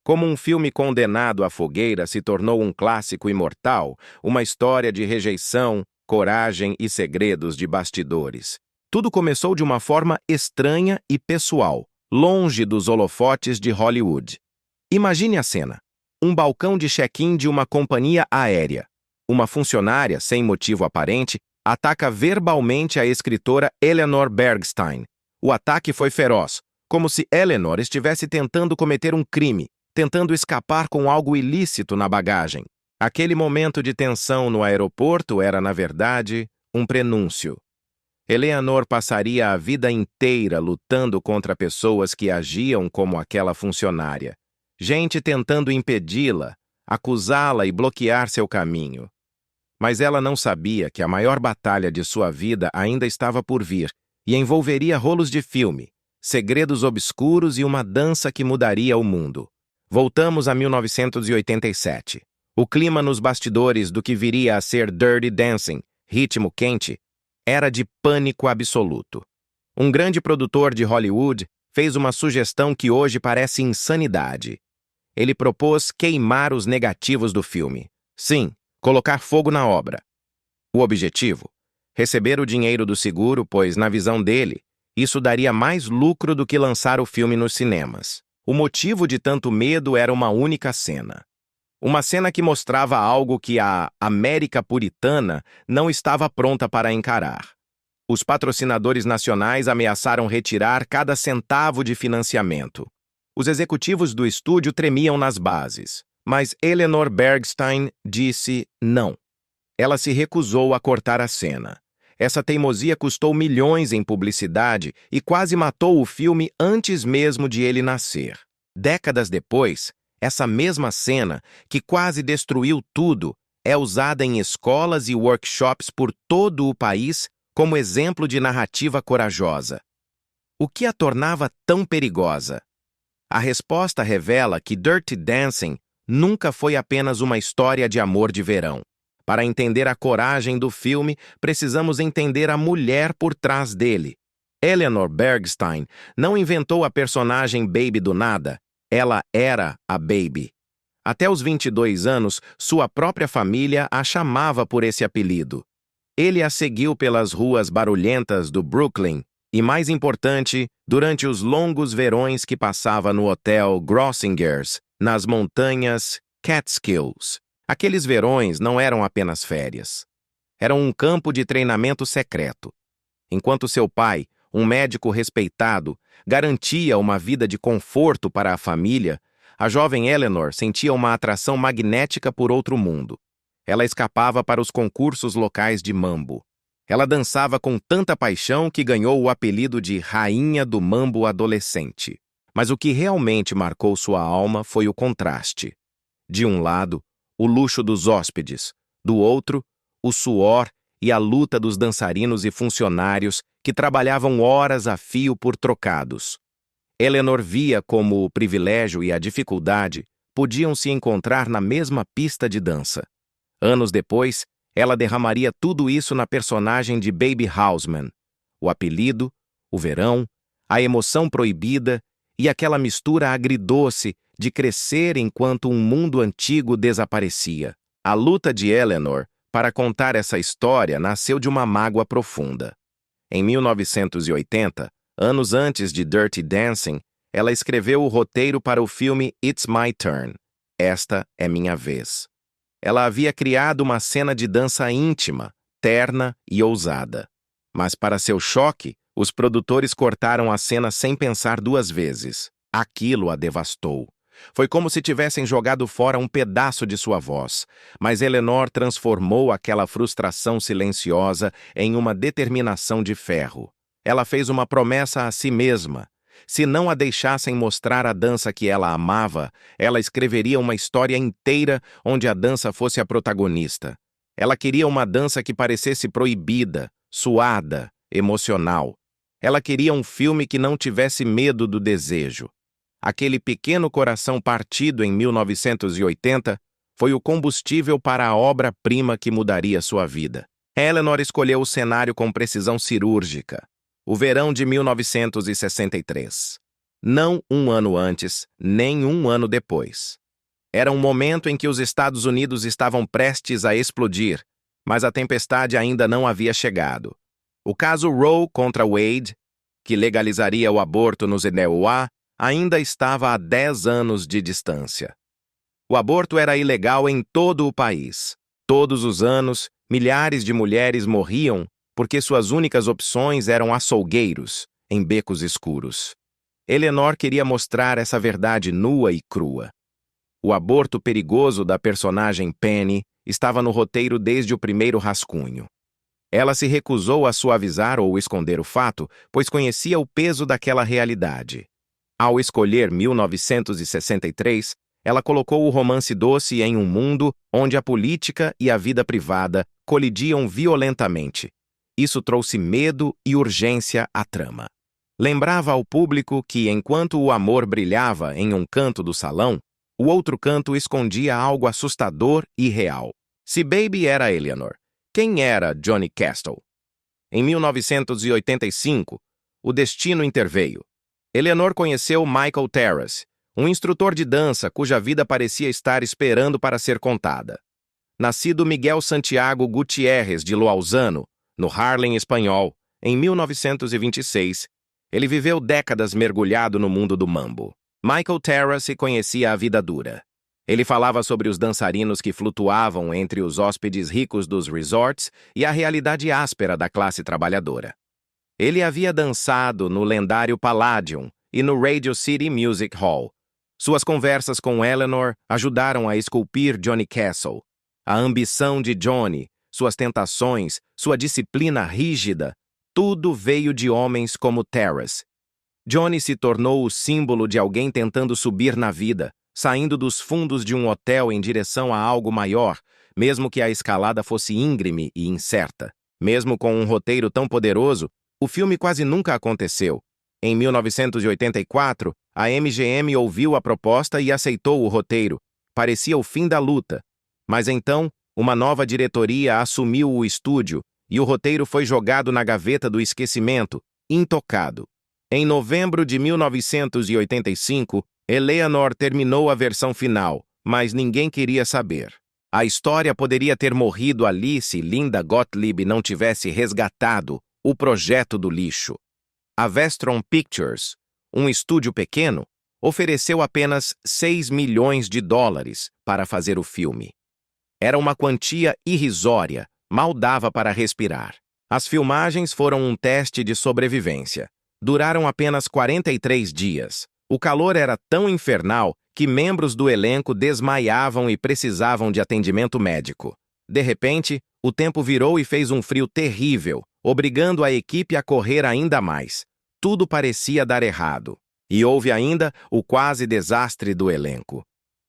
Como um filme condenado à fogueira se tornou um clássico imortal, uma história de rejeição, coragem e segredos de bastidores. Tudo começou de uma forma estranha e pessoal, longe dos holofotes de Hollywood. Imagine a cena. Um balcão de check-in de uma companhia aérea. Uma funcionária, sem motivo aparente, ataca verbalmente a escritora Eleanor Bergstein. O ataque foi feroz, como se Eleanor estivesse tentando cometer um crime, tentando escapar com algo ilícito na bagagem. Aquele momento de tensão no aeroporto era, na verdade, um prenúncio. Eleanor passaria a vida inteira lutando contra pessoas que agiam como aquela funcionária. Gente tentando impedi-la, acusá-la e bloquear seu caminho. Mas ela não sabia que a maior batalha de sua vida ainda estava por vir e envolveria rolos de filme, segredos obscuros e uma dança que mudaria o mundo. Voltamos a 1987. O clima nos bastidores do que viria a ser Dirty Dancing, Ritmo Quente, era de pânico absoluto. Um grande produtor de Hollywood fez uma sugestão que hoje parece insanidade. Ele propôs queimar os negativos do filme. Sim, colocar fogo na obra. O objetivo? Receber o dinheiro do seguro, pois, na visão dele, isso daria mais lucro do que lançar o filme nos cinemas. O motivo de tanto medo era uma única cena. Uma cena que mostrava algo que a América puritana não estava pronta para encarar. Os patrocinadores nacionais ameaçaram retirar cada centavo de financiamento. Os executivos do estúdio tremiam nas bases, mas Eleanor Bergstein disse não. Ela se recusou a cortar a cena. Essa teimosia custou milhões em publicidade e quase matou o filme antes mesmo de ele nascer. Décadas depois, essa mesma cena, que quase destruiu tudo, é usada em escolas e workshops por todo o país como exemplo de narrativa corajosa. O que a tornava tão perigosa? A resposta revela que Dirty Dancing nunca foi apenas uma história de amor de verão. Para entender a coragem do filme, precisamos entender a mulher por trás dele. Eleanor Bergstein não inventou a personagem Baby do nada. Ela era a Baby. Até os 22 anos, sua própria família a chamava por esse apelido. Ele a seguiu pelas ruas barulhentas do Brooklyn e, mais importante, durante os longos verões que passava no hotel Grossingers, nas montanhas Catskills. Aqueles verões não eram apenas férias. Eram um campo de treinamento secreto. Enquanto seu pai, um médico respeitado, garantia uma vida de conforto para a família, a jovem Eleanor sentia uma atração magnética por outro mundo. Ela escapava para os concursos locais de mambo. Ela dançava com tanta paixão que ganhou o apelido de Rainha do Mambo Adolescente. Mas o que realmente marcou sua alma foi o contraste. De um lado, o luxo dos hóspedes, do outro, o suor e a luta dos dançarinos e funcionários que trabalhavam horas a fio por trocados. Eleanor via como o privilégio e a dificuldade podiam se encontrar na mesma pista de dança. Anos depois, ela derramaria tudo isso na personagem de Baby Houseman. O apelido, o verão, a emoção proibida e aquela mistura agridoce de crescer enquanto um mundo antigo desaparecia. A luta de Eleanor para contar essa história nasceu de uma mágoa profunda. Em 1980, anos antes de Dirty Dancing, ela escreveu o roteiro para o filme It's My Turn. Esta é minha vez. Ela havia criado uma cena de dança íntima, terna e ousada. Mas, para seu choque, os produtores cortaram a cena sem pensar duas vezes. Aquilo a devastou. Foi como se tivessem jogado fora um pedaço de sua voz, mas Eleanor transformou aquela frustração silenciosa em uma determinação de ferro. Ela fez uma promessa a si mesma. Se não a deixassem mostrar a dança que ela amava, ela escreveria uma história inteira onde a dança fosse a protagonista. Ela queria uma dança que parecesse proibida, suada, emocional. Ela queria um filme que não tivesse medo do desejo. Aquele pequeno coração partido em 1980 foi o combustível para a obra-prima que mudaria sua vida. Eleanor escolheu o cenário com precisão cirúrgica. O verão de 1963. não um ano antes, nem um ano depois. Era um momento em que os Estados Unidos estavam prestes a explodir, mas a tempestade ainda não havia chegado. O caso Roe contra Wade, que legalizaria o aborto nos EUA, ainda estava a 10 anos de distância. O aborto era ilegal em todo o país. Todos os anos, milhares de mulheres morriam porque suas únicas opções eram açougueiros, em becos escuros. Eleanor queria mostrar essa verdade nua e crua. O aborto perigoso da personagem Penny estava no roteiro desde o primeiro rascunho. Ela se recusou a suavizar ou esconder o fato, pois conhecia o peso daquela realidade. Ao escolher 1963, ela colocou o romance doce em um mundo onde a política e a vida privada colidiam violentamente. Isso trouxe medo e urgência à trama. Lembrava ao público que, enquanto o amor brilhava em um canto do salão, o outro canto escondia algo assustador e real. Se Baby era Eleanor, quem era Johnny Castle? Em 1985, o destino interveio. Eleanor conheceu Michael Terrace, um instrutor de dança cuja vida parecia estar esperando para ser contada. Nascido Miguel Santiago Gutierrez de Lousano, no Harlem espanhol, em 1926, ele viveu décadas mergulhado no mundo do mambo. Michael Terrace conhecia a vida dura. Ele falava sobre os dançarinos que flutuavam entre os hóspedes ricos dos resorts e a realidade áspera da classe trabalhadora. Ele havia dançado no lendário Palladium e no Radio City Music Hall. Suas conversas com Eleanor ajudaram a esculpir Johnny Castle. A ambição de Johnny, suas tentações, sua disciplina rígida, tudo veio de homens como Terrace. Johnny se tornou o símbolo de alguém tentando subir na vida, saindo dos fundos de um hotel em direção a algo maior, mesmo que a escalada fosse íngreme e incerta. Mesmo com um roteiro tão poderoso, o filme quase nunca aconteceu. Em 1984, a MGM ouviu a proposta e aceitou o roteiro. Parecia o fim da luta. Mas então, uma nova diretoria assumiu o estúdio e o roteiro foi jogado na gaveta do esquecimento, intocado. Em novembro de 1985, Eleanor terminou a versão final, mas ninguém queria saber. A história poderia ter morrido ali se Linda Gottlieb não tivesse resgatado o projeto do lixo. A Vestron Pictures, um estúdio pequeno, ofereceu apenas $6 milhões para fazer o filme. Era uma quantia irrisória, mal dava para respirar. As filmagens foram um teste de sobrevivência. Duraram apenas 43 dias. O calor era tão infernal que membros do elenco desmaiavam e precisavam de atendimento médico. De repente, o tempo virou e fez um frio terrível, obrigando a equipe a correr ainda mais. Tudo parecia dar errado. E houve ainda o quase desastre do elenco.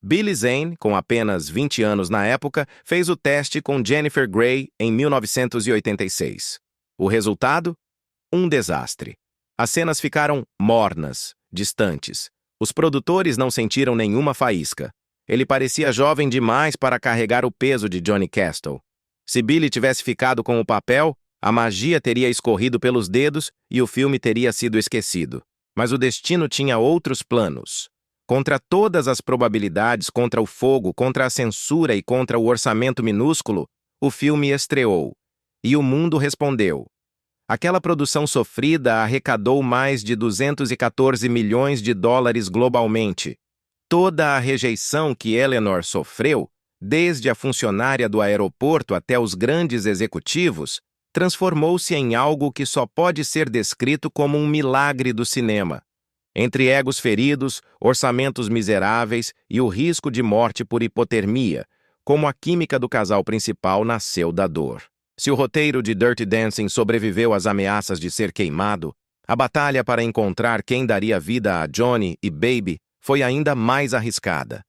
Billy Zane, com apenas 20 anos na época, fez o teste com Jennifer Grey em 1986. O resultado? Um desastre. As cenas ficaram mornas, distantes. Os produtores não sentiram nenhuma faísca. Ele parecia jovem demais para carregar o peso de Johnny Castle. Se Billy tivesse ficado com o papel, a magia teria escorrido pelos dedos e o filme teria sido esquecido. Mas o destino tinha outros planos. Contra todas as probabilidades, contra o fogo, contra a censura e contra o orçamento minúsculo, o filme estreou. E o mundo respondeu. Aquela produção sofrida arrecadou mais de $214 milhões globalmente. Toda a rejeição que Eleanor sofreu, desde a funcionária do aeroporto até os grandes executivos, transformou-se em algo que só pode ser descrito como um milagre do cinema. Entre egos feridos, orçamentos miseráveis e o risco de morte por hipotermia, como a química do casal principal nasceu da dor. Se o roteiro de Dirty Dancing sobreviveu às ameaças de ser queimado, a batalha para encontrar quem daria vida a Johnny e Baby foi ainda mais arriscada.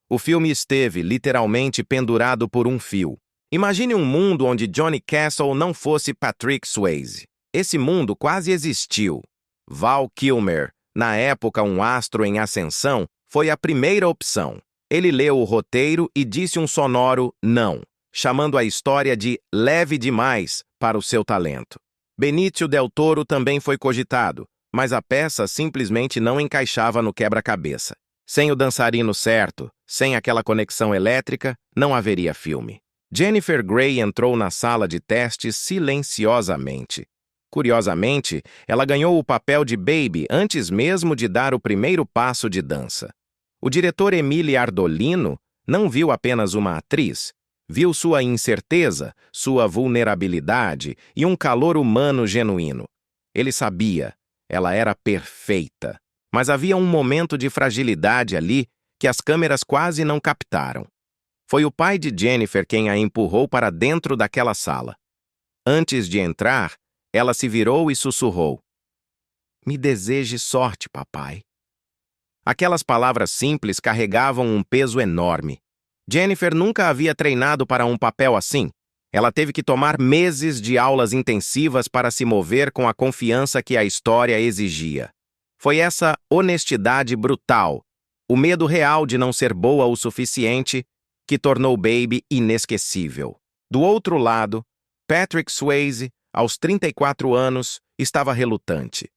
O filme esteve literalmente pendurado por um fio. Imagine um mundo onde Johnny Castle não fosse Patrick Swayze. Esse mundo quase existiu. Val Kilmer, na época um astro em ascensão, foi a primeira opção. Ele leu o roteiro e disse um sonoro não, chamando a história de leve demais para o seu talento. Benício Del Toro também foi cogitado, Mas a peça simplesmente não encaixava no quebra-cabeça. Sem o dançarino certo, sem aquela conexão elétrica, não haveria filme. Jennifer Grey entrou na sala de testes silenciosamente. Curiosamente, ela ganhou o papel de Baby antes mesmo de dar o primeiro passo de dança. O diretor Emile Ardolino não viu apenas uma atriz, viu sua incerteza, sua vulnerabilidade e um calor humano genuíno. Ele sabia, ela era perfeita. Mas havia um momento de fragilidade ali que as câmeras quase não captaram. Foi o pai de Jennifer quem a empurrou para dentro daquela sala. Antes de entrar, ela se virou e sussurrou: "Me deseje sorte, papai." Aquelas palavras simples carregavam um peso enorme. Jennifer nunca havia treinado para um papel assim. Ela teve que tomar meses de aulas intensivas para se mover com a confiança que a história exigia. Foi essa honestidade brutal, o medo real de não ser boa o suficiente, que tornou Baby inesquecível. Do outro lado, Patrick Swayze, aos 34 anos, estava relutante.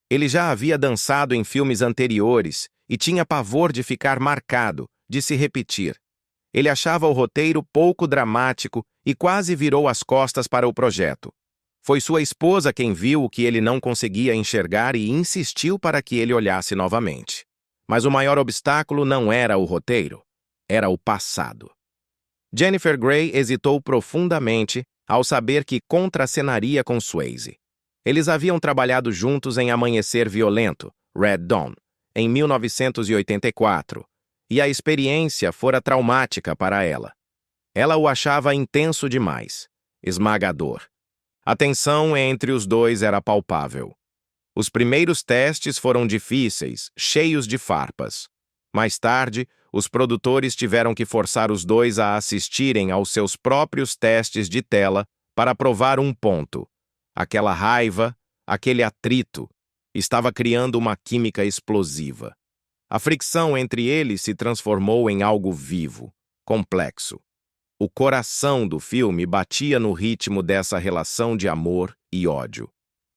Ele já havia dançado em filmes anteriores e tinha pavor de ficar marcado, de se repetir. Ele achava o roteiro pouco dramático e quase virou as costas para o projeto. Foi sua esposa quem viu o que ele não conseguia enxergar e insistiu para que ele olhasse novamente. Mas o maior obstáculo não era o roteiro, era o passado. Jennifer Grey hesitou profundamente ao saber que contracenaria com Swayze. Eles haviam trabalhado juntos em Amanhecer Violento, Red Dawn, em 1984, e a experiência fora traumática para ela. Ela o achava intenso demais, esmagador. A tensão entre os dois era palpável. Os primeiros testes foram difíceis, cheios de farpas. Mais tarde, os produtores tiveram que forçar os dois a assistirem aos seus próprios testes de tela para provar um ponto. Aquela raiva, aquele atrito, estava criando uma química explosiva. A fricção entre eles se transformou em algo vivo, complexo. O coração do filme batia no ritmo dessa relação de amor e ódio.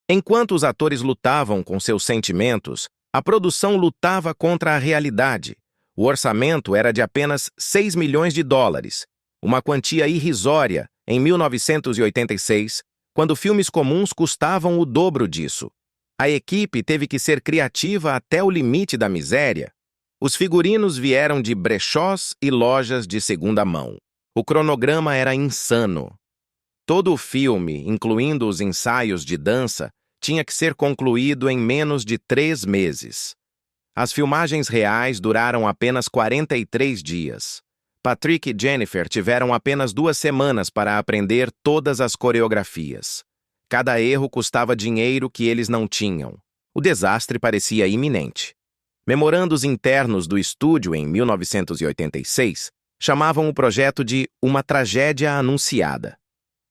Enquanto os atores lutavam com seus sentimentos, a produção lutava contra a realidade. O orçamento era de apenas US$ 6 milhões, uma quantia irrisória em 1986, quando filmes comuns custavam o dobro disso. A equipe teve que ser criativa até o limite da miséria. Os figurinos vieram de brechós e lojas de segunda mão. O cronograma era insano. Todo o filme, incluindo os ensaios de dança, tinha que ser concluído em menos de 3 meses. As filmagens reais duraram apenas 43 dias. Patrick e Jennifer tiveram apenas 2 semanas para aprender todas as coreografias. Cada erro custava dinheiro que eles não tinham. O desastre parecia iminente. Memorandos internos do estúdio em 1986 chamavam o projeto de uma tragédia anunciada.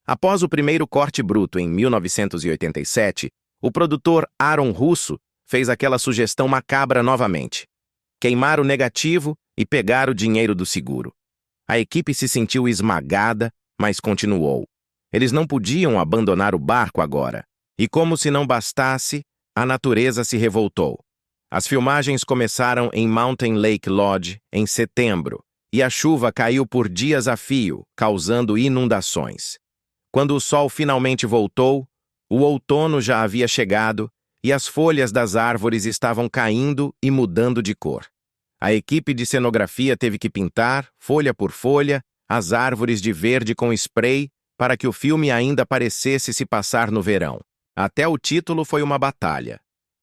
Após o primeiro corte bruto em 1987, o produtor Aaron Russo fez aquela sugestão macabra novamente: queimar o negativo e pegar o dinheiro do seguro. A equipe se sentiu esmagada, mas continuou. Eles não podiam abandonar o barco agora. E como se não bastasse, a natureza se revoltou. As filmagens começaram em Mountain Lake Lodge em setembro, e a chuva caiu por dias a fio, causando inundações. Quando o sol finalmente voltou, o outono já havia chegado e as folhas das árvores estavam caindo e mudando de cor. A equipe de cenografia teve que pintar, folha por folha, as árvores de verde com spray para que o filme ainda parecesse se passar no verão. Até o título foi uma batalha.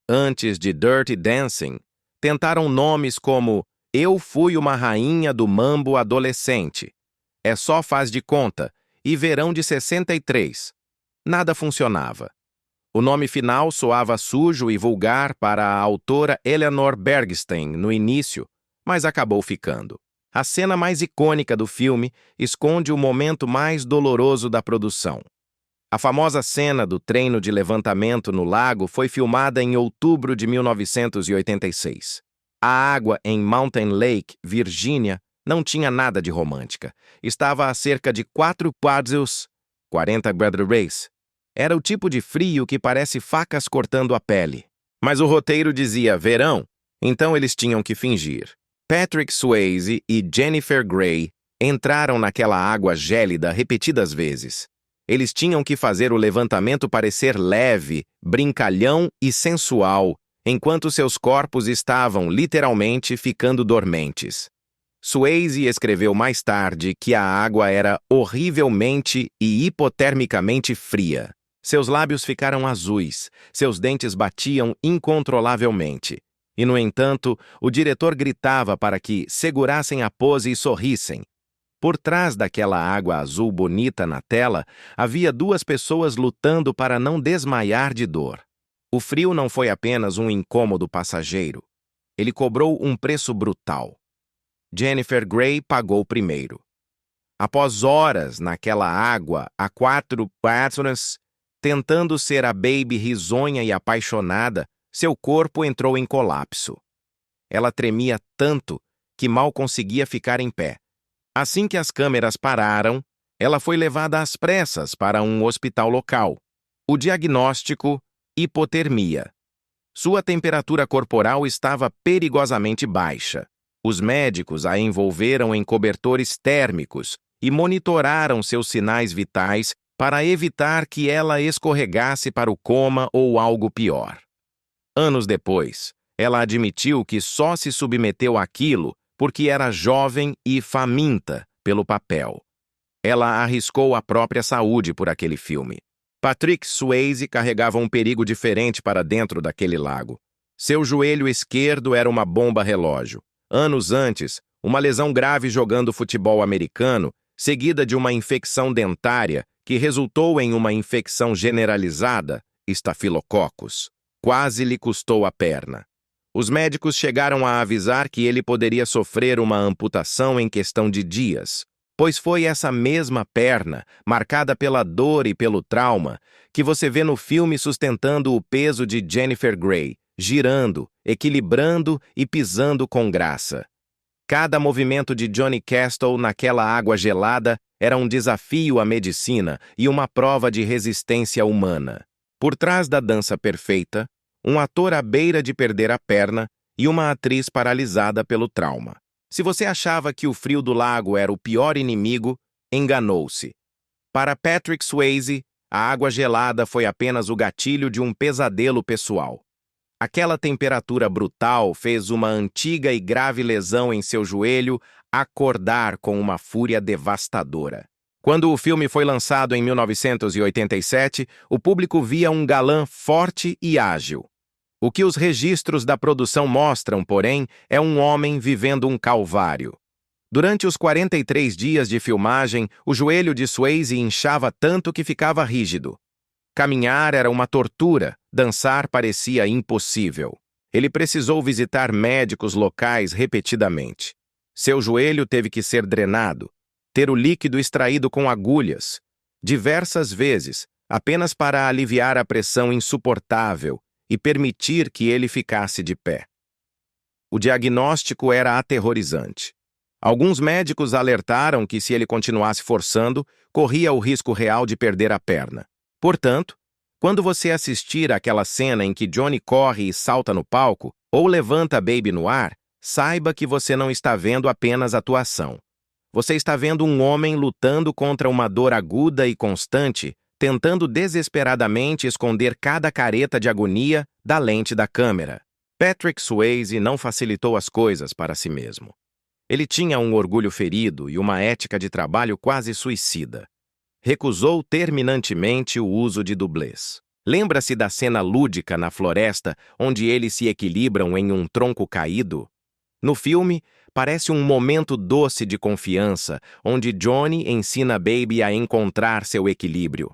Antes de Dirty Dancing, tentaram nomes como Eu Fui Uma Rainha do Mambo Adolescente, É Só Faz de Conta e Verão de 63. Nada funcionava. O nome final soava sujo e vulgar para a autora Eleanor Bergstein no início, mas acabou ficando. A cena mais icônica do filme esconde o momento mais doloroso da produção. A famosa cena do treino de levantamento no lago foi filmada em outubro de 1986. A água em Mountain Lake, Virgínia, não tinha nada de romântica. Estava a cerca de 4 graus, 40 graus. Era o tipo de frio que parece facas cortando a pele. Mas o roteiro dizia verão, então eles tinham que fingir. Patrick Swayze e Jennifer Grey entraram naquela água gélida repetidas vezes. Eles tinham que fazer o levantamento parecer leve, brincalhão e sensual, enquanto seus corpos estavam, literalmente, ficando dormentes. Swayze escreveu mais tarde que a água era horrivelmente e hipotermicamente fria. Seus lábios ficaram azuis, seus dentes batiam incontrolavelmente. E, no entanto, o diretor gritava para que segurassem a pose e sorrissem. Por trás daquela água azul bonita na tela, havia duas pessoas lutando para não desmaiar de dor. O frio não foi apenas um incômodo passageiro. Ele cobrou um preço brutal. Jennifer Grey pagou primeiro. Após horas naquela água, a 4 páginas, tentando ser a baby risonha e apaixonada, seu corpo entrou em colapso. Ela tremia tanto que mal conseguia ficar em pé. Assim que as câmeras pararam, ela foi levada às pressas para um hospital local. O diagnóstico: hipotermia. Sua temperatura corporal estava perigosamente baixa. Os médicos a envolveram em cobertores térmicos e monitoraram seus sinais vitais para evitar que ela escorregasse para o coma ou algo pior. Anos depois, ela admitiu que só se submeteu àquilo porque era jovem e faminta pelo papel. Ela arriscou a própria saúde por aquele filme. Patrick Swayze carregava um perigo diferente para dentro daquele lago. Seu joelho esquerdo era uma bomba relógio. Anos antes, uma lesão grave jogando futebol americano, seguida de uma infecção dentária que resultou em uma infecção generalizada, estafilococcus, quase lhe custou a perna. Os médicos chegaram a avisar que ele poderia sofrer uma amputação em questão de dias, pois foi essa mesma perna, marcada pela dor e pelo trauma, que você vê no filme sustentando o peso de Jennifer Grey, girando, equilibrando e pisando com graça. Cada movimento de Johnny Castle naquela água gelada era um desafio à medicina e uma prova de resistência humana. Por trás da dança perfeita, um ator à beira de perder a perna e uma atriz paralisada pelo trauma. Se você achava que o frio do lago era o pior inimigo, enganou-se. Para Patrick Swayze, a água gelada foi apenas o gatilho de um pesadelo pessoal. Aquela temperatura brutal fez uma antiga e grave lesão em seu joelho acordar com uma fúria devastadora. Quando o filme foi lançado em 1987, o público via um galã forte e ágil. O que os registros da produção mostram, porém, é um homem vivendo um calvário. Durante os 43 dias de filmagem, o joelho de Swayze inchava tanto que ficava rígido. Caminhar era uma tortura, dançar parecia impossível. Ele precisou visitar médicos locais repetidamente. Seu joelho teve que ser drenado, ter o líquido extraído com agulhas, diversas vezes, apenas para aliviar a pressão insuportável e permitir que ele ficasse de pé. O diagnóstico era aterrorizante. Alguns médicos alertaram que, se ele continuasse forçando, corria o risco real de perder a perna. Portanto, quando você assistir àquela cena em que Johnny corre e salta no palco, ou levanta a baby no ar, saiba que você não está vendo apenas atuação. Você está vendo um homem lutando contra uma dor aguda e constante, tentando desesperadamente esconder cada careta de agonia da lente da câmera. Patrick Swayze não facilitou as coisas para si mesmo. Ele tinha um orgulho ferido e uma ética de trabalho quase suicida. Recusou terminantemente o uso de dublês. Lembra-se da cena lúdica na floresta, onde eles se equilibram em um tronco caído? No filme, parece um momento doce de confiança, onde Johnny ensina Baby a encontrar seu equilíbrio.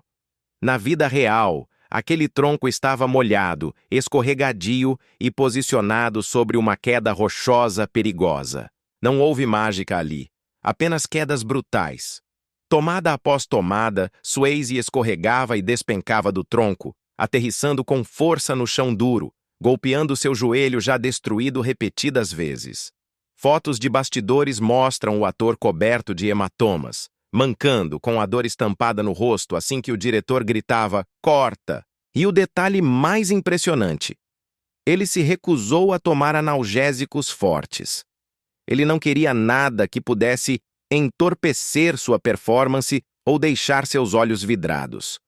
Na vida real, aquele tronco estava molhado, escorregadio e posicionado sobre uma queda rochosa perigosa. Não houve mágica ali, apenas quedas brutais. Tomada após tomada, Swayze escorregava e despencava do tronco, aterrissando com força no chão duro, golpeando seu joelho já destruído repetidas vezes. Fotos de bastidores mostram o ator coberto de hematomas, mancando, com a dor estampada no rosto assim que o diretor gritava, "Corta!". E o detalhe mais impressionante: Ele se recusou a tomar analgésicos fortes. Ele não queria nada que pudesse entorpecer sua performance ou deixar seus olhos vidrados.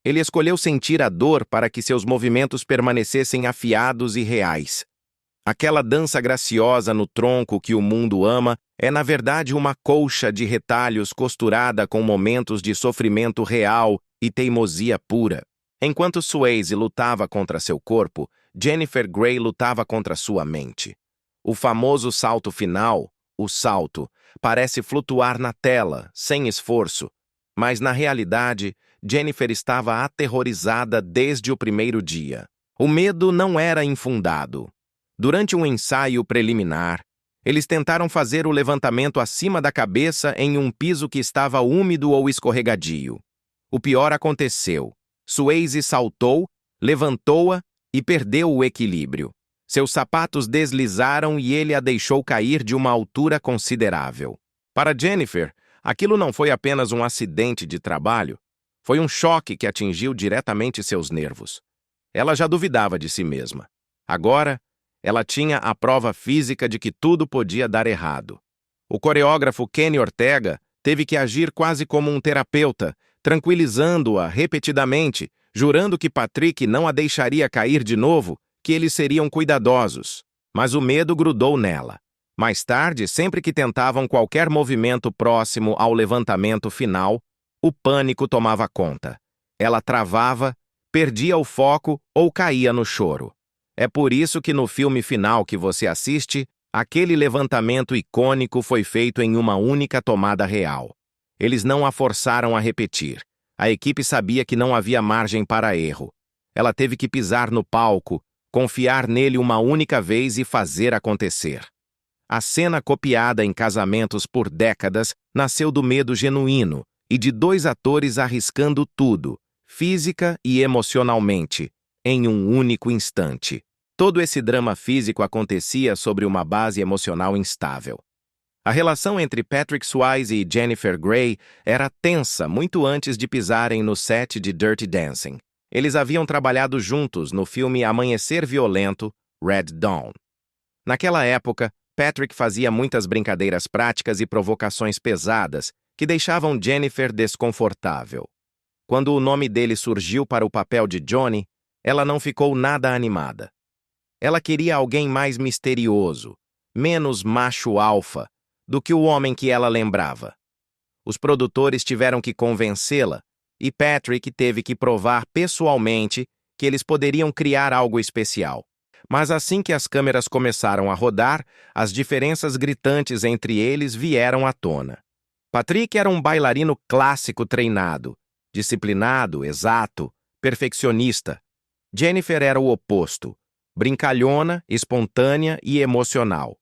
Ele escolheu sentir a dor para que seus movimentos permanecessem afiados e reais. Aquela dança graciosa no tronco que o mundo ama é, na verdade, uma colcha de retalhos costurada com momentos de sofrimento real e teimosia pura. Enquanto Swayze lutava contra seu corpo, Jennifer Grey lutava contra sua mente. O famoso salto final, o salto, parece flutuar na tela, sem esforço. Mas, na realidade, Jennifer estava aterrorizada desde o primeiro dia. O medo não era infundado. Durante um ensaio preliminar, eles tentaram fazer o levantamento acima da cabeça em um piso que estava úmido ou escorregadio. O pior aconteceu. Swayze saltou, levantou-a e perdeu o equilíbrio. Seus sapatos deslizaram e ele a deixou cair de uma altura considerável. Para Jennifer, aquilo não foi apenas um acidente de trabalho, foi um choque que atingiu diretamente seus nervos. Ela já duvidava de si mesma. Agora, ela tinha a prova física de que tudo podia dar errado. O coreógrafo Kenny Ortega teve que agir quase como um terapeuta, tranquilizando-a repetidamente, jurando que Patrick não a deixaria cair de novo, que eles seriam cuidadosos. Mas o medo grudou nela. Mais tarde, sempre que tentavam qualquer movimento próximo ao levantamento final, o pânico tomava conta. Ela travava, perdia o foco ou caía no choro. É por isso que no filme final que você assiste, aquele levantamento icônico foi feito em uma única tomada real. Eles não a forçaram a repetir. A equipe sabia que não havia margem para erro. Ela teve que pisar no palco, confiar nele uma única vez e fazer acontecer. A cena copiada em casamentos por décadas nasceu do medo genuíno e de dois atores arriscando tudo, física e emocionalmente, em um único instante. Todo esse drama físico acontecia sobre uma base emocional instável. A relação entre Patrick Swayze e Jennifer Grey era tensa muito antes de pisarem no set de Dirty Dancing. Eles haviam trabalhado juntos no filme Amanhecer Violento, Red Dawn. Naquela época, Patrick fazia muitas brincadeiras práticas e provocações pesadas que deixavam Jennifer desconfortável. Quando o nome dele surgiu para o papel de Johnny, ela não ficou nada animada. Ela queria alguém mais misterioso, menos macho-alfa, do que o homem que ela lembrava. Os produtores tiveram que convencê-la, e Patrick teve que provar pessoalmente que eles poderiam criar algo especial. Mas assim que as câmeras começaram a rodar, as diferenças gritantes entre eles vieram à tona. Patrick era um bailarino clássico treinado, disciplinado, exato, perfeccionista. Jennifer era o oposto, brincalhona, espontânea e emocional.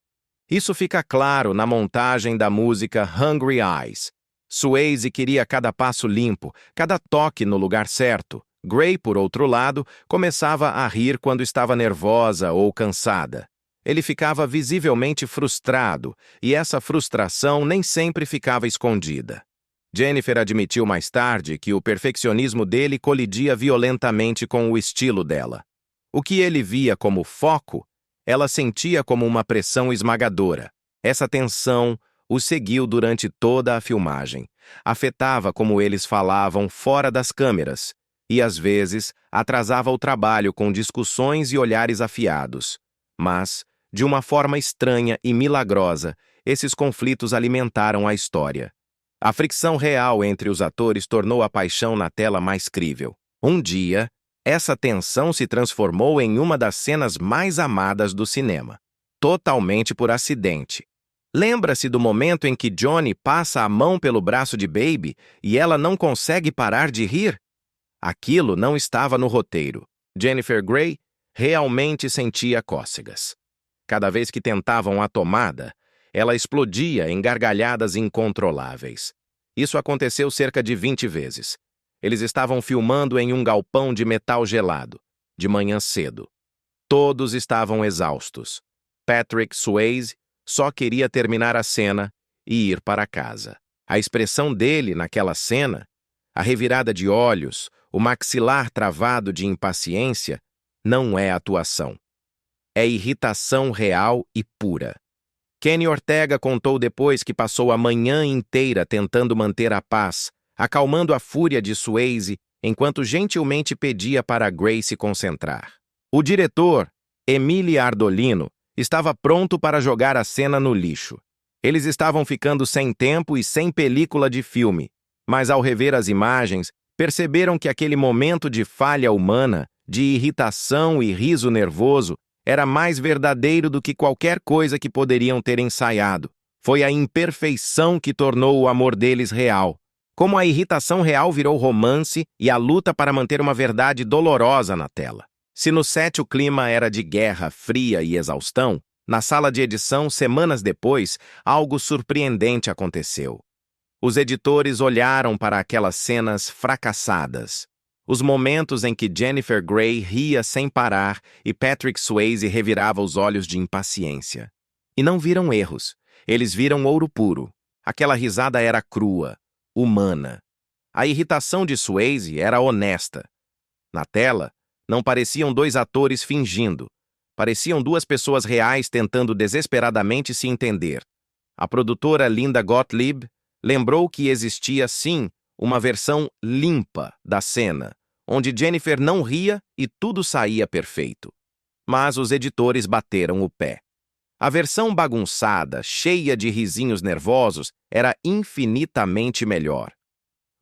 Isso fica claro na montagem da música Hungry Eyes. Swayze queria cada passo limpo, cada toque no lugar certo. Grey, por outro lado, começava a rir quando estava nervosa ou cansada. Ele ficava visivelmente frustrado, e essa frustração nem sempre ficava escondida. Jennifer admitiu mais tarde que o perfeccionismo dele colidia violentamente com o estilo dela. O que ele via como foco, ela sentia como uma pressão esmagadora. Essa tensão o seguiu durante toda a filmagem. Afetava como eles falavam fora das câmeras e, às vezes, atrasava o trabalho com discussões e olhares afiados. Mas, de uma forma estranha e milagrosa, esses conflitos alimentaram a história. A fricção real entre os atores tornou a paixão na tela mais crível. Um dia, essa tensão se transformou em uma das cenas mais amadas do cinema, totalmente por acidente. Lembra-se do momento em que Johnny passa a mão pelo braço de Baby e ela não consegue parar de rir? Aquilo não estava no roteiro. Jennifer Grey realmente sentia cócegas. Cada vez que tentavam a tomada, ela explodia em gargalhadas incontroláveis. Isso aconteceu cerca de 20 vezes. Eles estavam filmando em um galpão de metal gelado, de manhã cedo. Todos estavam exaustos. Patrick Swayze só queria terminar a cena e ir para casa. A expressão dele naquela cena, a revirada de olhos, o maxilar travado de impaciência, não é atuação. é irritação real e pura. Kenny Ortega contou depois que passou a manhã inteira tentando manter a paz, acalmando a fúria de Swayze enquanto gentilmente pedia para Gray se concentrar. O diretor, Emile Ardolino, estava pronto para jogar a cena no lixo. Eles estavam ficando sem tempo e sem película de filme, mas ao rever as imagens, perceberam que aquele momento de falha humana, de irritação e riso nervoso, era mais verdadeiro do que qualquer coisa que poderiam ter ensaiado. Foi a imperfeição que tornou o amor deles real. Como a irritação real virou romance e a luta para manter uma verdade dolorosa na tela. Se no set o clima era de guerra fria e exaustão, na sala de edição, semanas depois, algo surpreendente aconteceu. Os editores olharam para aquelas cenas fracassadas. Os momentos em que Jennifer Grey ria sem parar e Patrick Swayze revirava os olhos de impaciência. E não viram erros. Eles viram ouro puro. Aquela risada era crua, humana. A irritação de Swayze era honesta. Na tela, não pareciam dois atores fingindo. Pareciam duas pessoas reais tentando desesperadamente se entender. A produtora Linda Gottlieb lembrou que existia, sim, uma versão limpa da cena, onde Jennifer não ria e tudo saía perfeito. Mas os editores bateram o pé. A versão bagunçada, cheia de risinhos nervosos, era infinitamente melhor.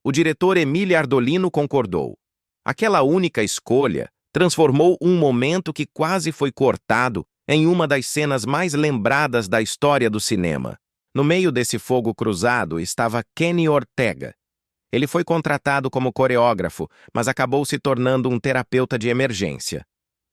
O diretor Emile Ardolino concordou. Aquela única escolha transformou um momento que quase foi cortado em uma das cenas mais lembradas da história do cinema. No meio desse fogo cruzado estava Kenny Ortega. Ele foi contratado como coreógrafo, mas acabou se tornando um terapeuta de emergência.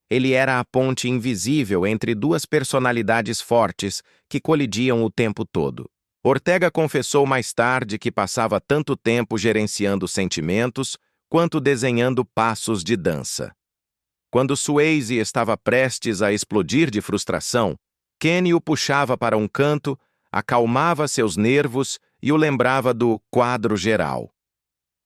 Ele era a ponte invisível entre duas personalidades fortes que colidiam o tempo todo. Ortega confessou mais tarde que passava tanto tempo gerenciando sentimentos quanto desenhando passos de dança. Quando Swayze estava prestes a explodir de frustração, Kenny o puxava para um canto, acalmava seus nervos e o lembrava do quadro geral.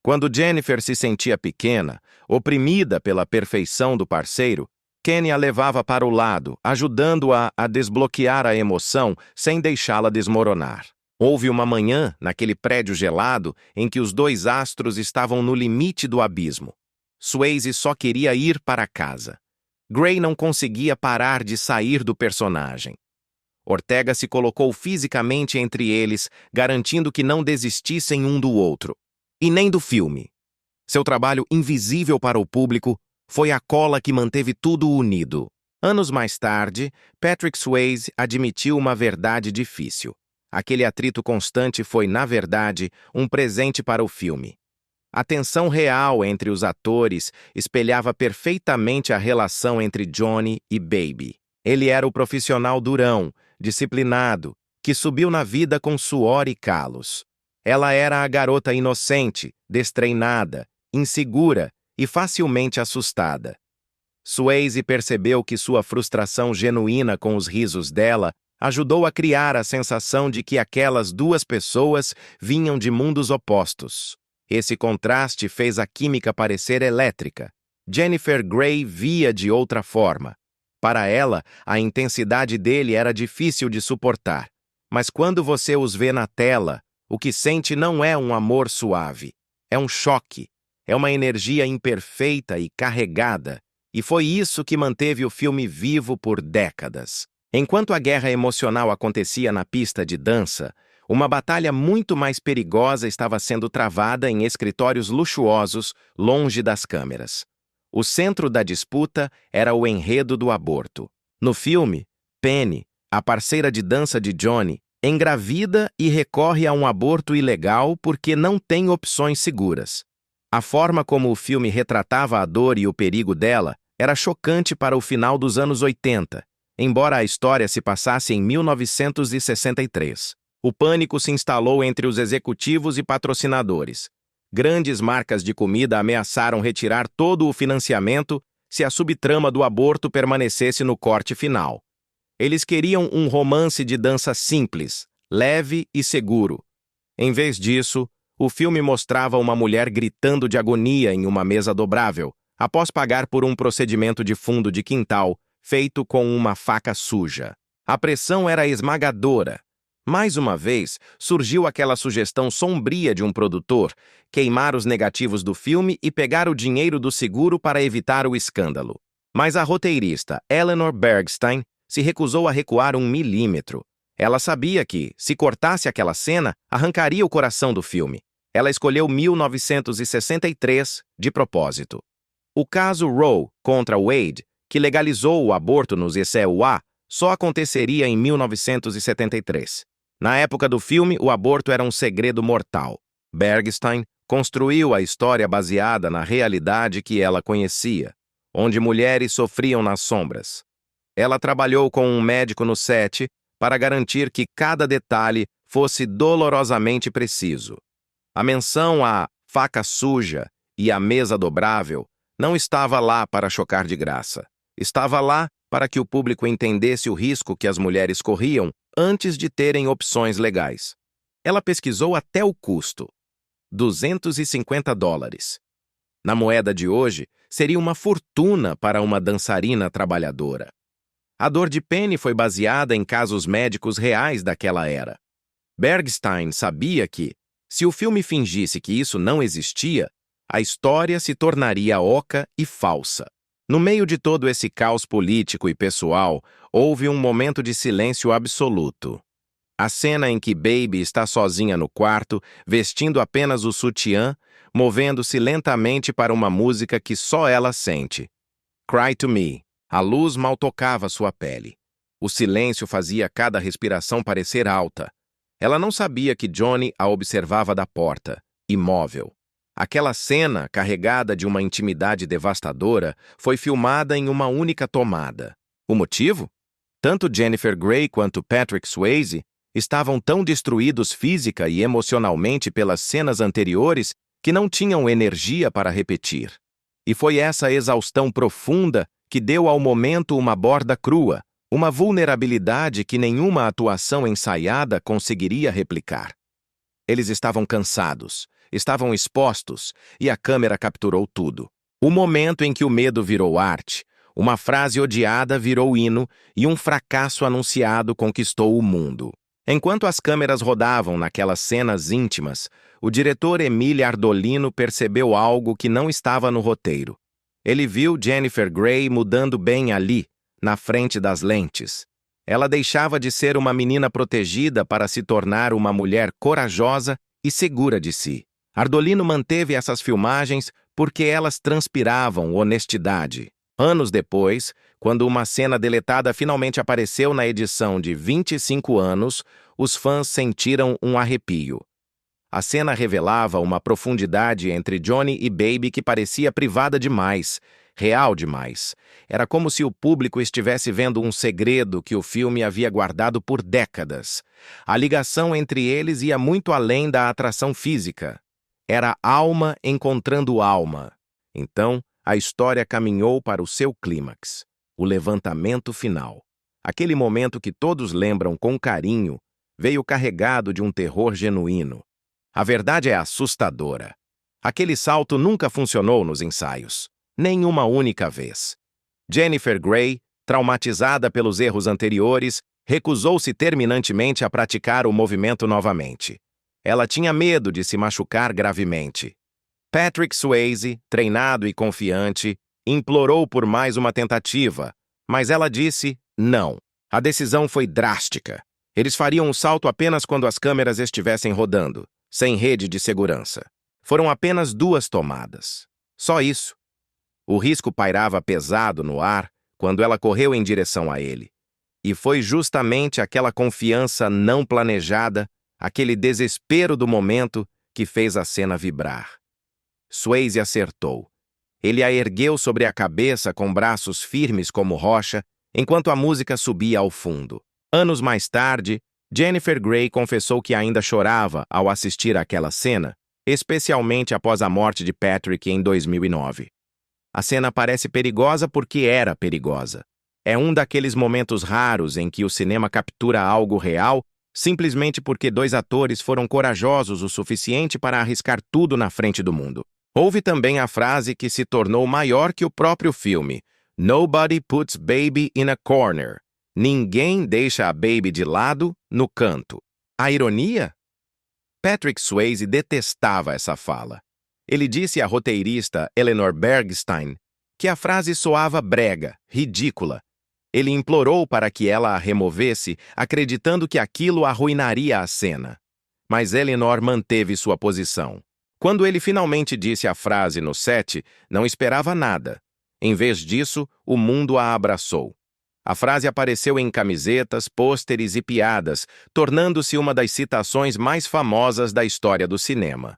Quando Jennifer se sentia pequena, oprimida pela perfeição do parceiro, Kenny a levava para o lado, ajudando-a a desbloquear a emoção sem deixá-la desmoronar. Houve uma manhã, naquele prédio gelado, em que os dois astros estavam no limite do abismo. Swayze só queria ir para casa. Gray não conseguia parar de sair do personagem. Ortega se colocou fisicamente entre eles, garantindo que não desistissem um do outro. E nem do filme. Seu trabalho invisível para o público foi a cola que manteve tudo unido. Anos mais tarde, Patrick Swayze admitiu uma verdade difícil. Aquele atrito constante foi, na verdade, um presente para o filme. A tensão real entre os atores espelhava perfeitamente a relação entre Johnny e Baby. Ele era o profissional durão, disciplinado, que subiu na vida com suor e calos. Ela era a garota inocente, destreinada, insegura e facilmente assustada. Swayze percebeu que sua frustração genuína com os risos dela ajudou a criar a sensação de que aquelas duas pessoas vinham de mundos opostos. Esse contraste fez a química parecer elétrica. Jennifer Grey via de outra forma. Para ela, a intensidade dele era difícil de suportar. Mas quando você os vê na tela, o que sente não é um amor suave. É um choque. É uma energia imperfeita e carregada. E foi isso que manteve o filme vivo por décadas. Enquanto a guerra emocional acontecia na pista de dança, uma batalha muito mais perigosa estava sendo travada em escritórios luxuosos, longe das câmeras. O centro da disputa era o enredo do aborto. No filme, Penny, a parceira de dança de Johnny, engravida e recorre a um aborto ilegal porque não tem opções seguras. A forma como o filme retratava a dor e o perigo dela era chocante para o final dos anos 80, embora a história se passasse em 1963. O pânico se instalou entre os executivos e patrocinadores. Grandes marcas de comida ameaçaram retirar todo o financiamento se a subtrama do aborto permanecesse no corte final. Eles queriam um romance de dança simples, leve e seguro. Em vez disso, o filme mostrava uma mulher gritando de agonia em uma mesa dobrável, após pagar por um procedimento de fundo de quintal, feito com uma faca suja. A pressão era esmagadora. Mais uma vez, surgiu aquela sugestão sombria de um produtor queimar os negativos do filme e pegar o dinheiro do seguro para evitar o escândalo. Mas a roteirista Eleanor Bergstein se recusou a recuar 1 milímetro. Ela sabia que, se cortasse aquela cena, arrancaria o coração do filme. Ela escolheu 1963 de propósito. O caso Roe contra Wade, que legalizou o aborto nos ECUA, só aconteceria em 1973. Na época do filme, o aborto era um segredo mortal. Bergstein construiu a história baseada na realidade que ela conhecia, onde mulheres sofriam nas sombras. Ela trabalhou com um médico no set para garantir que cada detalhe fosse dolorosamente preciso. A menção à faca suja e à mesa dobrável não estava lá para chocar de graça. Estava lá para que o público entendesse o risco que as mulheres corriam antes de terem opções legais. Ela pesquisou até o custo. $250. Na moeda de hoje, seria uma fortuna para uma dançarina trabalhadora. A dor de Penny foi baseada em casos médicos reais daquela era. Bergstein sabia que, se o filme fingisse que isso não existia, a história se tornaria oca e falsa. No meio de todo esse caos político e pessoal, houve um momento de silêncio absoluto. A cena em que Baby está sozinha no quarto, vestindo apenas o sutiã, movendo-se lentamente para uma música que só ela sente. Cry to Me. A luz mal tocava sua pele. O silêncio fazia cada respiração parecer alta. Ela não sabia que Johnny a observava da porta, imóvel. Aquela cena, carregada de uma intimidade devastadora, foi filmada em uma única tomada. O motivo? Tanto Jennifer Grey quanto Patrick Swayze estavam tão destruídos física e emocionalmente pelas cenas anteriores que não tinham energia para repetir. E foi essa exaustão profunda que deu ao momento uma borda crua, uma vulnerabilidade que nenhuma atuação ensaiada conseguiria replicar. Eles estavam cansados, estavam expostos, e a câmera capturou tudo. O momento em que o medo virou arte, uma frase odiada virou hino e um fracasso anunciado conquistou o mundo. Enquanto as câmeras rodavam naquelas cenas íntimas, o diretor Emile Ardolino percebeu algo que não estava no roteiro. Ele viu Jennifer Grey mudando bem ali, na frente das lentes. Ela deixava de ser uma menina protegida para se tornar uma mulher corajosa e segura de si. Ardolino manteve essas filmagens porque elas transpiravam honestidade. Anos depois, quando uma cena deletada finalmente apareceu na edição de 25 anos, os fãs sentiram um arrepio. A cena revelava uma profundidade entre Johnny e Baby que parecia privada demais, real demais. Era como se o público estivesse vendo um segredo que o filme havia guardado por décadas. A ligação entre eles ia muito além da atração física. Era alma encontrando alma. Então, a história caminhou para o seu clímax, o levantamento final. Aquele momento que todos lembram com carinho veio carregado de um terror genuíno. A verdade é assustadora. Aquele salto nunca funcionou nos ensaios, nem uma única vez. Jennifer Grey, traumatizada pelos erros anteriores, recusou-se terminantemente a praticar o movimento novamente. Ela tinha medo de se machucar gravemente. Patrick Swayze, treinado e confiante, implorou por mais uma tentativa, mas ela disse não. A decisão foi drástica. Eles fariam o salto apenas quando as câmeras estivessem rodando, sem rede de segurança. Foram apenas 2 tomadas. Só isso. O risco pairava pesado no ar quando ela correu em direção a ele. E foi justamente aquela confiança não planejada, aquele desespero do momento, que fez a cena vibrar. Swayze acertou. Ele a ergueu sobre a cabeça com braços firmes como rocha, enquanto a música subia ao fundo. Anos mais tarde, Jennifer Grey confessou que ainda chorava ao assistir àquela cena, especialmente após a morte de Patrick em 2009. A cena parece perigosa porque era perigosa. É um daqueles momentos raros em que o cinema captura algo real simplesmente porque 2 atores foram corajosos o suficiente para arriscar tudo na frente do mundo. Houve também a frase que se tornou maior que o próprio filme: Nobody puts baby in a corner. Ninguém deixa a baby de lado, no canto. A ironia? Patrick Swayze detestava essa fala. Ele disse à roteirista Eleanor Bergstein que a frase soava brega, ridícula. Ele implorou para que ela a removesse, acreditando que aquilo arruinaria a cena. Mas Eleanor manteve sua posição. Quando ele finalmente disse a frase no set, não esperava nada. Em vez disso, o mundo a abraçou. A frase apareceu em camisetas, pôsteres e piadas, tornando-se uma das citações mais famosas da história do cinema.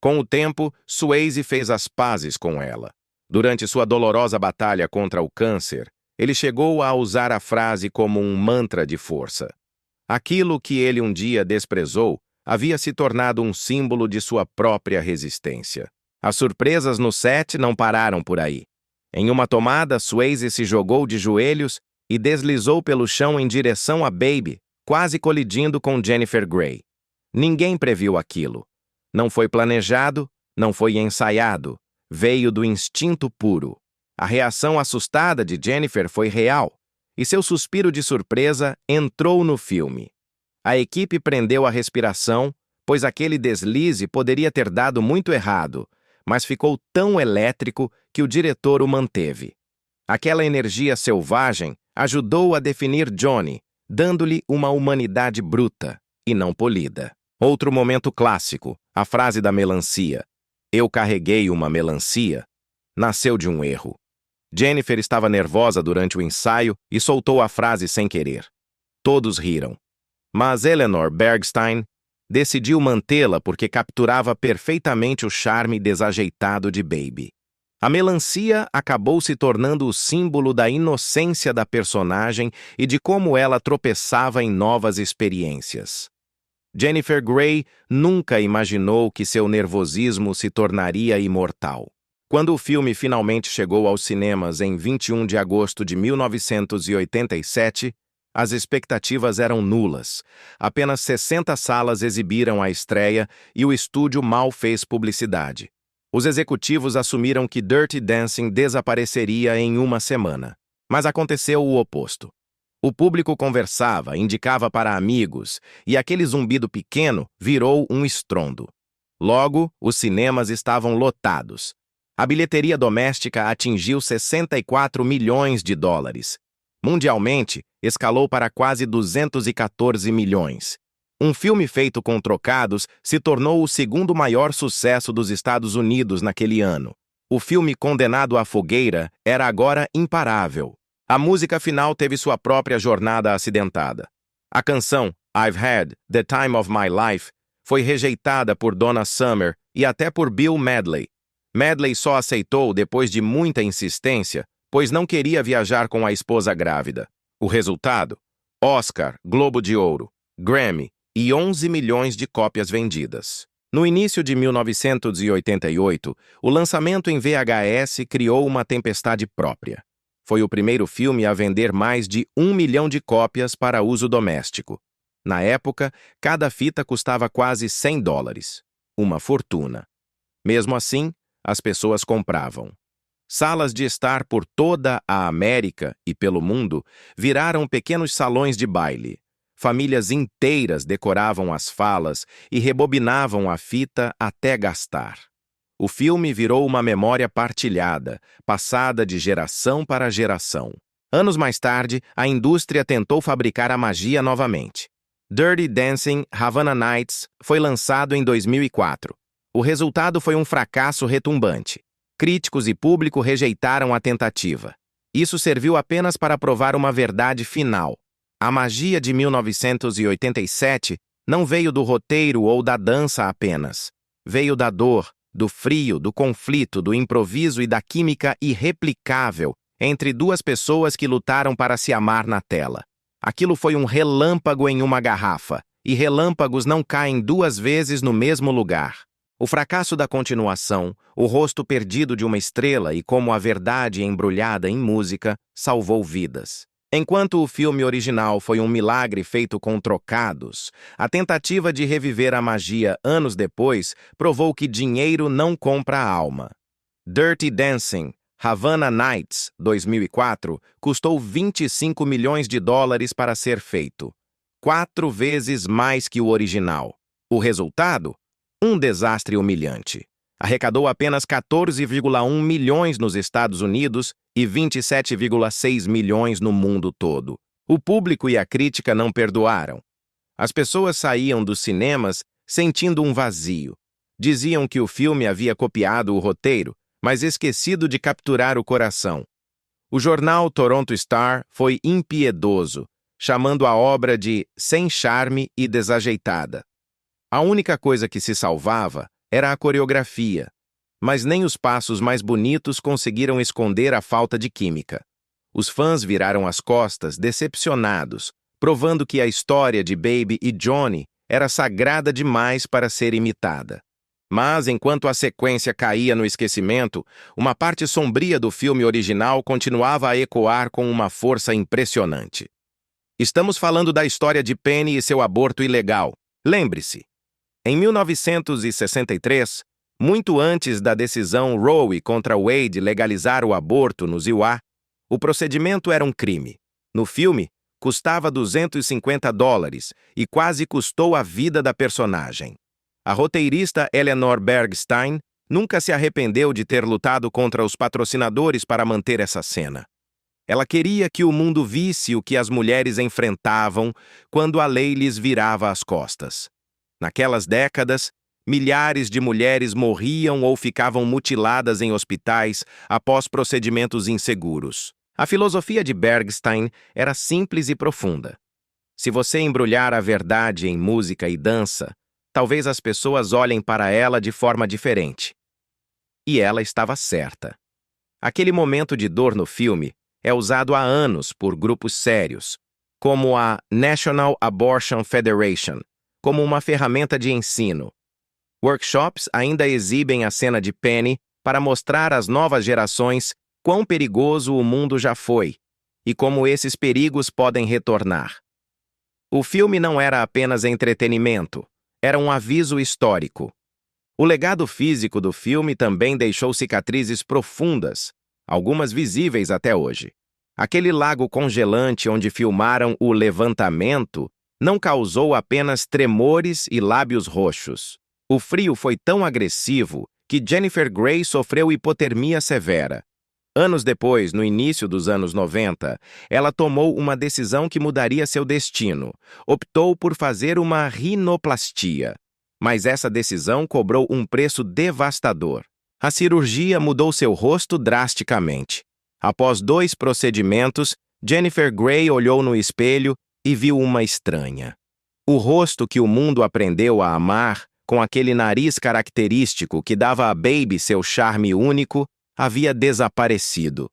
Com o tempo, Swayze fez as pazes com ela. Durante sua dolorosa batalha contra o câncer, ele chegou a usar a frase como um mantra de força. Aquilo que ele um dia desprezou havia se tornado um símbolo de sua própria resistência. As surpresas no set não pararam por aí. Em uma tomada, Swayze se jogou de joelhos e deslizou pelo chão em direção a Baby, quase colidindo com Jennifer Grey. Ninguém previu aquilo. Não foi planejado, não foi ensaiado. Veio do instinto puro. A reação assustada de Jennifer foi real, e seu suspiro de surpresa entrou no filme. A equipe prendeu a respiração, pois aquele deslize poderia ter dado muito errado, mas ficou tão elétrico que o diretor o manteve. Aquela energia selvagem ajudou a definir Johnny, dando-lhe uma humanidade bruta e não polida. Outro momento clássico, a frase da melancia. Eu carreguei uma melancia, nasceu de um erro. Jennifer estava nervosa durante o ensaio e soltou a frase sem querer. Todos riram. Mas Eleanor Bergstein decidiu mantê-la porque capturava perfeitamente o charme desajeitado de Baby. A melancia acabou se tornando o símbolo da inocência da personagem e de como ela tropeçava em novas experiências. Jennifer Grey nunca imaginou que seu nervosismo se tornaria imortal. Quando o filme finalmente chegou aos cinemas em 21 de agosto de 1987, as expectativas eram nulas. Apenas 60 salas exibiram a estreia e o estúdio mal fez publicidade. Os executivos assumiram que Dirty Dancing desapareceria em uma semana. Mas aconteceu o oposto. O público conversava, indicava para amigos, e aquele zumbido pequeno virou um estrondo. Logo, os cinemas estavam lotados. A bilheteria doméstica atingiu 64 milhões de dólares. Mundialmente, escalou para quase 214 milhões. Um filme feito com trocados se tornou o segundo maior sucesso dos Estados Unidos naquele ano. O filme condenado à fogueira era agora imparável. A música final teve sua própria jornada acidentada. A canção I've Had the Time of My Life foi rejeitada por Donna Summer e até por Bill Medley. Medley só aceitou depois de muita insistência, pois não queria viajar com a esposa grávida. O resultado? Oscar, Globo de Ouro, Grammy e 11 milhões de cópias vendidas. No início de 1988, o lançamento em VHS criou uma tempestade própria. Foi o primeiro filme a vender mais de 1 milhão de cópias para uso doméstico. Na época, cada fita custava quase $100. Uma fortuna. Mesmo assim, as pessoas compravam. Salas de estar por toda a América e pelo mundo viraram pequenos salões de baile. Famílias inteiras decoravam as falas e rebobinavam a fita até gastar. O filme virou uma memória partilhada, passada de geração para geração. Anos mais tarde, a indústria tentou fabricar a magia novamente. Dirty Dancing Havana Nights foi lançado em 2004. O resultado foi um fracasso retumbante. Críticos e público rejeitaram a tentativa. Isso serviu apenas para provar uma verdade final. A magia de 1987 não veio do roteiro ou da dança apenas. Veio da dor, do frio, do conflito, do improviso e da química irreplicável entre duas pessoas que lutaram para se amar na tela. Aquilo foi um relâmpago em uma garrafa, e relâmpagos não caem duas vezes no mesmo lugar. O fracasso da continuação, o rosto perdido de uma estrela e como a verdade embrulhada em música, salvou vidas. Enquanto o filme original foi um milagre feito com trocados, a tentativa de reviver a magia anos depois provou que dinheiro não compra a alma. Dirty Dancing Havana Nights, 2004, custou 25 milhões de dólares para ser feito. 4 vezes mais que o original. O resultado? Um desastre humilhante. Arrecadou apenas 14,1 milhões nos Estados Unidos e 27,6 milhões no mundo todo. O público e a crítica não perdoaram. As pessoas saíam dos cinemas sentindo um vazio. Diziam que o filme havia copiado o roteiro, mas esquecido de capturar o coração. O jornal Toronto Star foi impiedoso, chamando a obra de sem charme e desajeitada. A única coisa que se salvava era a coreografia, mas nem os passos mais bonitos conseguiram esconder a falta de química. Os fãs viraram as costas, decepcionados, provando que a história de Baby e Johnny era sagrada demais para ser imitada. Mas, enquanto a sequência caía no esquecimento, uma parte sombria do filme original continuava a ecoar com uma força impressionante. Estamos falando da história de Penny e seu aborto ilegal. Lembre-se, em 1963, muito antes da decisão Roe contra Wade legalizar o aborto nos USA, o procedimento era um crime. No filme, custava $250 e quase custou a vida da personagem. A roteirista Eleanor Bergstein nunca se arrependeu de ter lutado contra os patrocinadores para manter essa cena. Ela queria que o mundo visse o que as mulheres enfrentavam quando a lei lhes virava as costas. Naquelas décadas, milhares de mulheres morriam ou ficavam mutiladas em hospitais após procedimentos inseguros. A filosofia de Bergstein era simples e profunda. Se você embrulhar a verdade em música e dança, talvez as pessoas olhem para ela de forma diferente. E ela estava certa. Aquele momento de dor no filme é usado há anos por grupos sérios, como a National Abortion Federation, como uma ferramenta de ensino. Workshops ainda exibem a cena de Penny para mostrar às novas gerações quão perigoso o mundo já foi e como esses perigos podem retornar. O filme não era apenas entretenimento, era um aviso histórico. O legado físico do filme também deixou cicatrizes profundas, algumas visíveis até hoje. Aquele lago congelante onde filmaram o levantamento não causou apenas tremores e lábios roxos. O frio foi tão agressivo que Jennifer Grey sofreu hipotermia severa. Anos depois, no início dos anos 90, ela tomou uma decisão que mudaria seu destino. Optou por fazer uma rinoplastia. Mas essa decisão cobrou um preço devastador. A cirurgia mudou seu rosto drasticamente. Após 2 procedimentos, Jennifer Grey olhou no espelho e viu uma estranha. O rosto que o mundo aprendeu a amar, com aquele nariz característico que dava a Baby seu charme único, havia desaparecido.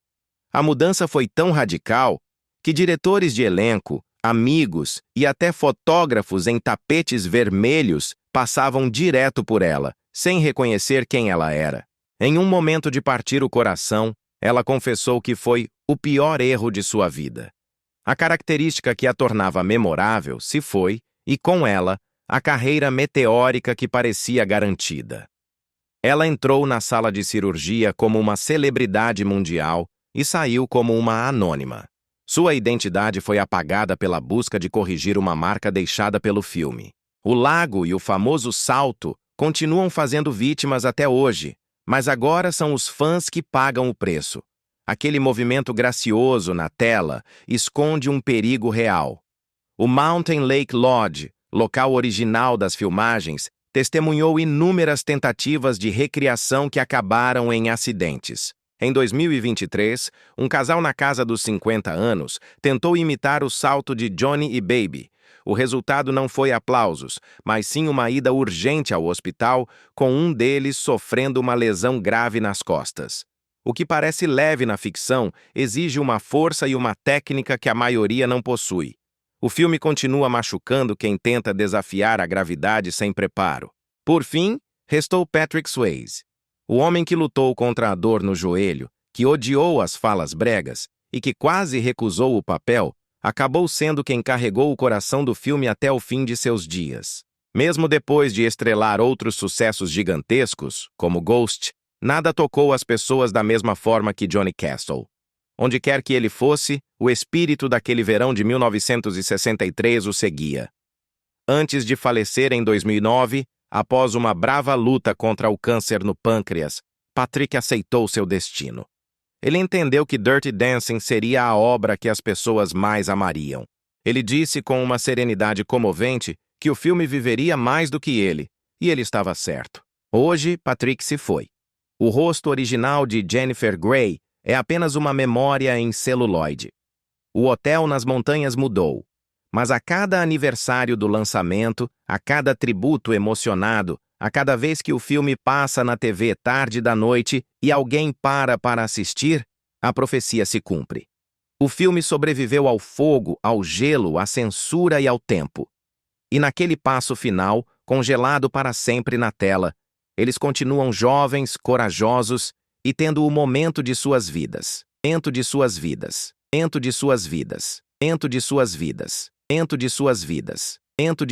A mudança foi tão radical que diretores de elenco, amigos e até fotógrafos em tapetes vermelhos passavam direto por ela, sem reconhecer quem ela era. Em um momento de partir o coração, ela confessou que foi o pior erro de sua vida. A característica que a tornava memorável se foi, e com ela, a carreira meteórica que parecia garantida. Ela entrou na sala de cirurgia como uma celebridade mundial e saiu como uma anônima. Sua identidade foi apagada pela busca de corrigir uma marca deixada pelo filme. O lago e o famoso salto continuam fazendo vítimas até hoje, mas agora são os fãs que pagam o preço. Aquele movimento gracioso na tela esconde um perigo real. O Mountain Lake Lodge, local original das filmagens, testemunhou inúmeras tentativas de recriação que acabaram em acidentes. Em 2023, um casal na casa dos 50 anos tentou imitar o salto de Johnny e Baby. O resultado não foi aplausos, mas sim uma ida urgente ao hospital, com um deles sofrendo uma lesão grave nas costas. O que parece leve na ficção exige uma força e uma técnica que a maioria não possui. O filme continua machucando quem tenta desafiar a gravidade sem preparo. Por fim, restou Patrick Swayze, o homem que lutou contra a dor no joelho, que odiou as falas bregas e que quase recusou o papel, acabou sendo quem carregou o coração do filme até o fim de seus dias. Mesmo depois de estrelar outros sucessos gigantescos, como Ghost, Nada tocou as pessoas da mesma forma que Johnny Castle. Onde quer que ele fosse, o espírito daquele verão de 1963 o seguia. Antes de falecer em 2009, após uma brava luta contra o câncer no pâncreas, Patrick aceitou seu destino. Ele entendeu que Dirty Dancing seria a obra que as pessoas mais amariam. Ele disse com uma serenidade comovente que o filme viveria mais do que ele, e ele estava certo. Hoje, Patrick se foi. O rosto original de Jennifer Grey é apenas uma memória em celuloide. O hotel nas montanhas mudou, mas a cada aniversário do lançamento, a cada tributo emocionado, a cada vez que o filme passa na TV tarde da noite e alguém para assistir, a profecia se cumpre. O filme sobreviveu ao fogo, ao gelo, à censura e ao tempo. E naquele passo final, congelado para sempre na tela, eles continuam jovens, corajosos e tendo o momento de suas vidas. Momento de suas vidas. Momento de suas vidas. Momento de suas vidas. Momento de suas vidas. Momento de